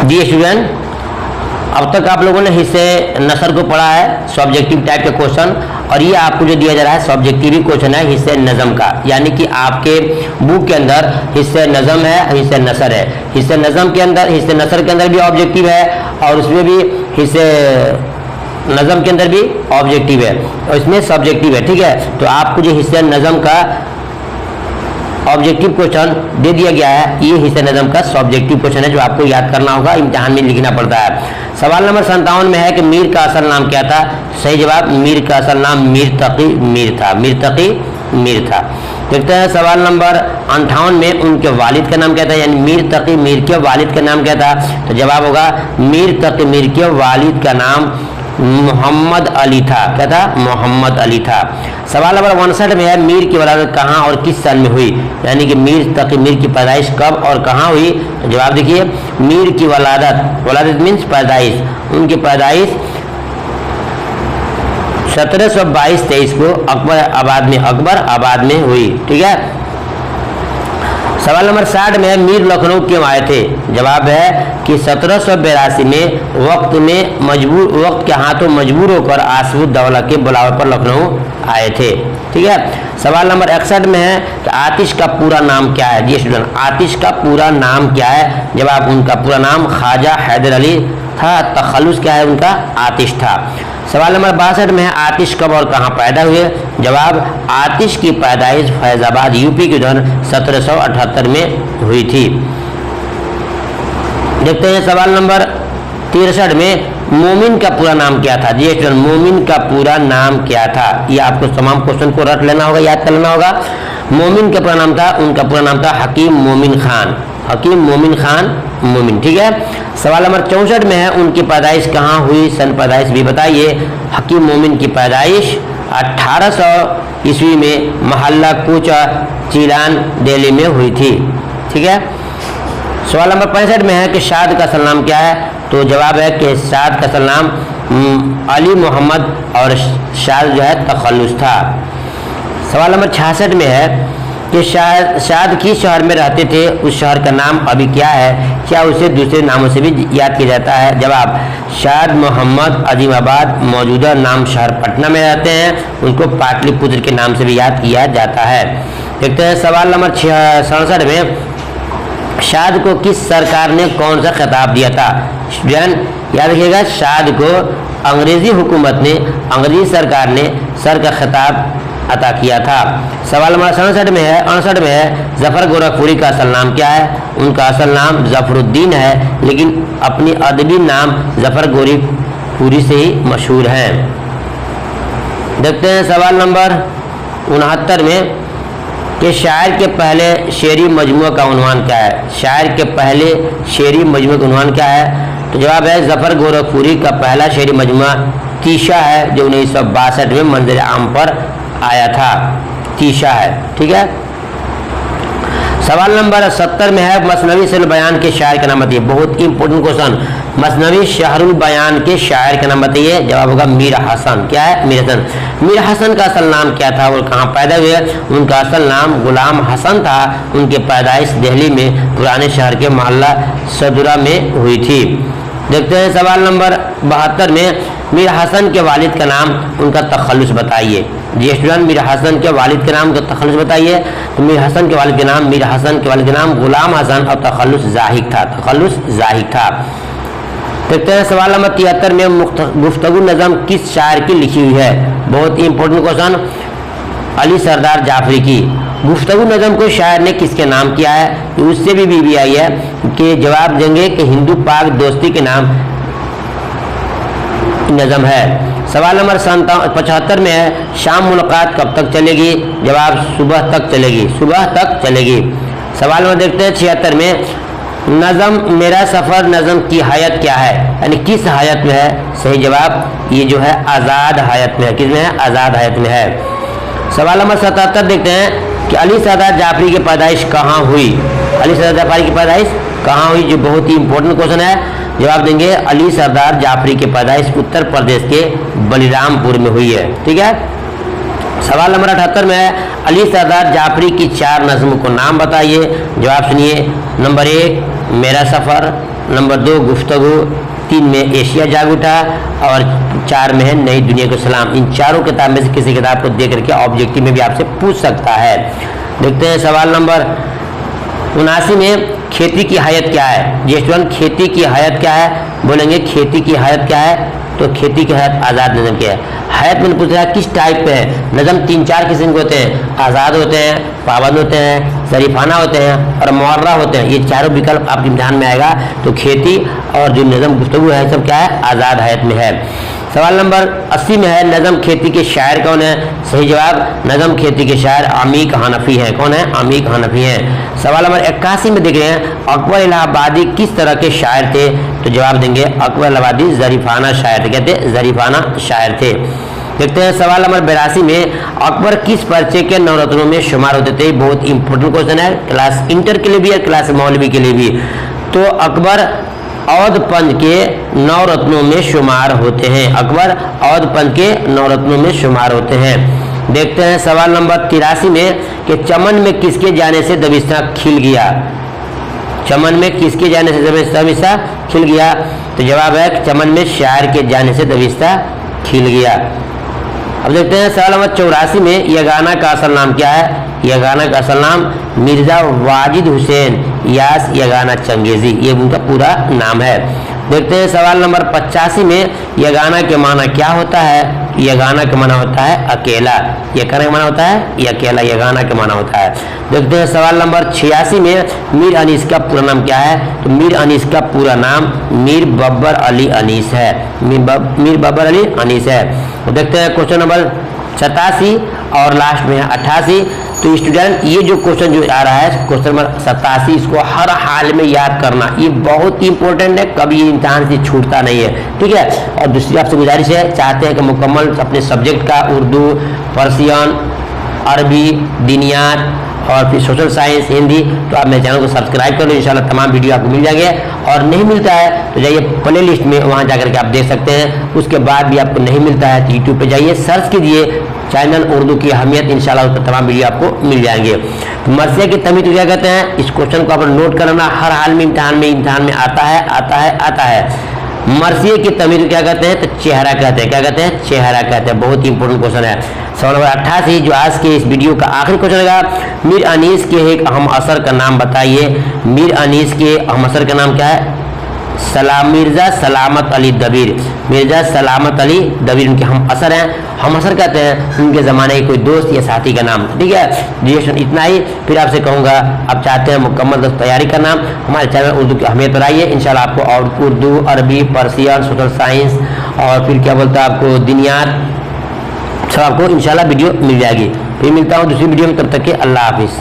जी student, अब तक आप लोगों ने हिस्से नसर को पढ़ा है, सब्जेक्टिव टाइप के क्वेश्चन, और ये आपको जो दिया जा रहा है सब्जेक्टिव ही क्वेश्चन है हिस्से नज़म का, यानी कि आपके बुक के अंदर हिस्से नज़म है, हिस्से नसर है। हिस्से नज़म के अंदर, हिस्से नसर के अंदर भी ऑब्जेक्टिव है और उसमें भी हिस्से नज़म के अंदर भी ऑब्जेक्टिव है और इसमें सब्जेक्टिव है। ठीक है, तो आपको जो हिस्से नज़म का ऑब्जेक्टिव क्वेश्चन दे दिया गया है, ये हिस्से नज़म का सब्जेक्टिव क्वेश्चन है जो आपको याद करना होगा, इम्तिहान में लिखना पड़ता है। सवाल नंबर 57 में है कि मीर का असल नाम क्या था। सही जवाब, मीर का असल नाम मीर तकी मीर था। मीर तकी मीर था। देखते हैं सवाल नंबर 58 में उनके वालिद का नाम क्या था, यानी मीर तकी मीर के वालिद का नाम क्या था। तो जवाब होगा मीर तकी मीर के वालिद का नाम मोहम्मद अली था। क्या था? मोहम्मद अली था। सवाल नंबर 59 में है मीर की वलादत कहाँ और किस साल में हुई, यानी कि मीर तकी मीर की पैदाइश कब और कहाँ हुई। तो जवाब देखिए, मीर की वलादत, वलादत मीन्स पैदाइश, उनकी पैदाइश 1722-23 को अकबर आबाद में हुई। ठीक है। सवाल नंबर 60 में है मीर लखनऊ क्यों आए थे। जवाब है कि 1782 में वक्त के हाथों मजबूर होकर आसिफुद्दौला के बुलावे पर लखनऊ आए थे। ठीक है। सवाल नंबर 61 में है कि आतिश का पूरा नाम क्या है। जी स्टूडेंट, आतिश का पूरा नाम क्या है। जवाब, उनका पूरा नाम ख्वाजा हैदर अली था। तखल्लुस क्या है उनका? आतिश था। सवाल नंबर 62 में है आतिश कब और कहाँ पैदा हुए। जवाब, आतिश की पैदाइश फैजाबाद यूपी के उधर 1778 में हुई थी। देखते हैं सवाल नंबर 63 में मोमिन का पूरा नाम क्या था। जी स्टूडेंट, मोमिन का पूरा नाम क्या था, ये आपको तमाम क्वेश्चन को रट लेना होगा, याद कर लेना होगा। मोमिन का पूरा नाम था, उनका पूरा नाम था हकीम मोमिन खान। हकीम मोमिन खान मोमिन। ठीक है। सवाल नंबर 64 में है उनकी पैदाइश कहाँ हुई, सन पैदाइश भी बताइए। हकीम मोमिन की पैदाइश 1800 ईस्वी में मोहल्ला कूचा चीलान दिल्ली में हुई थी। ठीक है। सवाल नंबर 65 में है कि शाद का असल नाम क्या है। तो जवाब है कि शाद का असल नाम अली मोहम्मद और शाद जो है तखल्लुस था। सवाल नंबर 66 में है कि शाद किस शहर में रहते थे, उस शहर का नाम अभी क्या है, क्या उसे दूसरे नामों से भी याद किया जाता है। जवाब, शाद मोहम्मद अजीमाबाद मौजूदा नाम शहर पटना में रहते हैं, उनको पाटलिपुत्र के नाम से भी याद किया जाता है। देखते हैं सवाल नंबर 67 में शाद को किस सरकार ने कौन सा खिताब दिया था। स्टूडेंट याद रखिएगा, शाद को अंग्रेजी हुकूमत ने, अंग्रेजी सरकार ने सर का खिताब अता किया था। सवाल नंबर 68 में है जफर गोरखपुरी का असल नाम क्या है। उनका असल नाम जफरुद्दीन है, लेकिन अपनी अदबी नाम जफर गोरखपुरी से ही मशहूर हैं। देखते हैं सवाल नंबर 69 में कि शायर के पहले शेरी मजमूआ का उन्वान क्या है। शायर के पहले शेरी मजमूआ का उन्वान क्या है। तो जवाब है जफर गोरखपुरी का पहला शेरी मजमूआ तीशा है, जो 1962 में मंज़िल आम पर आया था। तीशा है। ठीक है। सवाल नंबर 70 में है मसनवी शहरुल बयान के शायर का नाम बताइए। बहुत इंपॉर्टेंट क्वेश्चन, मसनवी शहरुल बयान के शायर का नाम बताइए। जवाब होगा मीर हसन। क्या है? मीर हसन। मीर हसन का असल नाम क्या था और कहाँ पैदा हुए। उनका असल नाम गुलाम हसन था। उनकी पैदाइश दिल्ली में पुराने शहर के मोहल्ला सदुरा में हुई थी। देखते हैं सवाल नंबर 72 में मीर हसन के वालिद का नाम, उनका तखल्लुस बताइए। जी स्टूडेंट, मीर हसन के वालिद के नाम का तखल्लुस बताइए। तो मीर हसन के वालिद के नाम, मीर हसन के वालिद के नाम गुलाम हसन और तखल्लुस जाहिक था। तखल्लुस जाहिक था। देखते हैं सवाल नंबर 73 में गुफ्तगू नज़म किस शायर की लिखी हुई है। बहुत ही इंपॉर्टेंट क्वेश्चन, अली सरदार जाफरी की। गुफ्तगू नज़म को शायर ने किसके नाम किया है, उससे भी आई है कि जवाब देंगे कि हिंदू पाक दोस्ती के नाम नज़म है। सवाल नंबर 75 में है शाम मुलाकात कब तक चलेगी। जवाब, सुबह तक चलेगी। सुबह तक चलेगी। सवाल नंबर देखते हैं 76 में नज़म मेरा सफ़र नज़म की हायत क्या है, यानी किस हायत में है। सही जवाब, ये जो है आज़ाद हायत में है। किस में है? आज़ाद हायत में है। सवाल नंबर 77 देखते हैं कि अली सरदार जाफरी की पैदाइश कहाँ हुई। अली सरदार जाफरी की पैदाइश कहाँ हुई, जो बहुत ही इंपॉर्टेंट क्वेश्चन है। जवाब देंगे अली सरदार जाफरी की पैदाइश उत्तर प्रदेश के बलिरामपुर में हुई है। ठीक है। सवाल नंबर 78 में है अली सरदार जाफरी की 4 नज़्मों को नाम बताइए। जवाब सुनिए। नंबर 1 मेरा सफ़र, नंबर 2 गुफ्तगू, 3 में एशिया जाग उठा और 4 में है नई दुनिया को सलाम। इन चारों किताब में से किसी किताब को देख करके ऑब्जेक्टिव में भी आपसे पूछ सकता है। देखते हैं सवाल नंबर 79 में खेती की हैयत क्या है। जी स्टूडेंट, खेती की हैयत क्या है? बोलेंगे खेती की हैयत क्या है, तो खेती की हैयत आज़ाद नज़म की है। हैयत मैंने पूछ रहा है किस टाइप पे है। नज़म 3-4 किस्म के होते हैं, आज़ाद होते हैं, पाबंद होते हैं, शरीफाना होते हैं और मुअर्रा होते हैं। ये चारों विकल्प आपके इम्तिहान में आएगा। तो खेती और जो नज़म गुफ्तगू है सब क्या है, आज़ाद हैयत में है। सवाल नंबर 80 में है नज़म खेती के शायर कौन है। सही जवाब, नज़म खेती के शायर अमीक हनफी हैं। कौन है? अमीक हनफी हैं। सवाल नंबर 81 में देख रहे हैं अकबर इलाहाबादी किस तरह के शायर थे। तो जवाब देंगे अकबर इलाहाबादी ज़रीफ़ाना शायर थे। कहते ज़रीफ़ाना शायर थे। देखते हैं सवाल नंबर 82 में अकबर किस पर्चे के नवरत्नों में शुमार होते थे। बहुत इंपॉर्टेंट क्वेश्चन है, क्लास इंटर के लिए भी और क्लास मौलवी के लिए भी। तो अकबर औध पंथ के नवरत्नों में शुमार होते हैं। अकबर औध पंथ के नवरत्नों में शुमार होते हैं। देखते हैं सवाल नंबर 83 में कि चमन में किसके जाने से दबिस्ता खिल गया। चमन में किसके जाने से दबिस्ता खिल गया। तो जवाब है चमन में शायर के जाने से दबिस्ता खिल गया। अब देखते हैं सवाल नंबर 84 में यगाना का असल नाम क्या है। यगाना का असल नाम मिर्जा वाजिद हुसैन यास यगाना चंगेजी, ये उनका पूरा नाम है। देखते हैं सवाल नंबर 85 में यगाना के माना क्या होता है। यगाना का माना होता है अकेला। यगाना का माना होता है ये अकेला, यगाना का माना होता है। देखते हैं सवाल नंबर 86 में मीर अनीस का पूरा नाम क्या है। तो मीर अनीस का पूरा नाम मीर बब्बर अली अनीस है। मीर बब्बर अली अनीस है। तो देखते हैं क्वेश्चन नंबर 87 और लास्ट में है 88। तो स्टूडेंट ये जो क्वेश्चन जो आ रहा है क्वेश्चन नंबर 87, इसको हर हाल में याद करना, ये बहुत इंपॉर्टेंट है, कभी ये इम्तिहान से छूटता नहीं है। ठीक है। और दूसरी आपसे गुजारिश है, चाहते हैं कि मुकम्मल अपने सब्जेक्ट का उर्दू, पर्सियन, अरबी, दीनियात और फिर सोशल साइंस, हिंदी, तो आप मेरे चैनल को सब्सक्राइब कर लो। इंशाल्लाह तमाम वीडियो आपको मिल जाएंगे। और नहीं मिलता है तो जाइए प्ले लिस्ट में, वहाँ जाकर के आप देख सकते हैं। उसके बाद भी आपको नहीं मिलता है तो यूट्यूब पे जाइए, सर्च कीजिए चैनल उर्दू की अहमियत, इंशाल्लाह उस पर तमाम वीडियो आपको मिल जाएंगे। तो मरसिया की तमीज़ तो क्या कहते हैं, इस क्वेश्चन को आप नोट कर लेना, हर हाल में इम्तिहान में आता है। मरसिया की तमीज़ क्या कहते हैं, तो चेहरा कहते हैं। क्या कहते हैं? चेहरा कहते हैं। बहुत इंपॉर्टेंट क्वेश्चन है। सवाल नंबर 88 जो आज के इस वीडियो का आखिरी क्वेश्चन रहेगा, मीर अनीस के एक अहम असर का नाम बताइए। मीर अनीस के अहम असर का नाम क्या है? मिर्जा सलामत अली दबीर। मिर्जा सलामत अली दबीर उनके हम असर हैं। हम असर कहते हैं उनके ज़माने के कोई दोस्त या साथी का नाम। ठीक है, रिएक्शन इतना ही। फिर आपसे कहूँगा, आप चाहते हैं मुकम्मल तैयारी का नाम, हमारे चैनल उर्दू की अहमियत पर आइए। इंशाल्लाह आपको और उर्दू, अरबी, पर्सियन, सोशल साइंस और फिर क्या बोलता है आपको दीनियात, सब आपको इंशाल्लाह वीडियो मिल जाएगी। फिर मिलता हूँ दूसरी वीडियो में, तब तक के अल्लाह हाफिज़।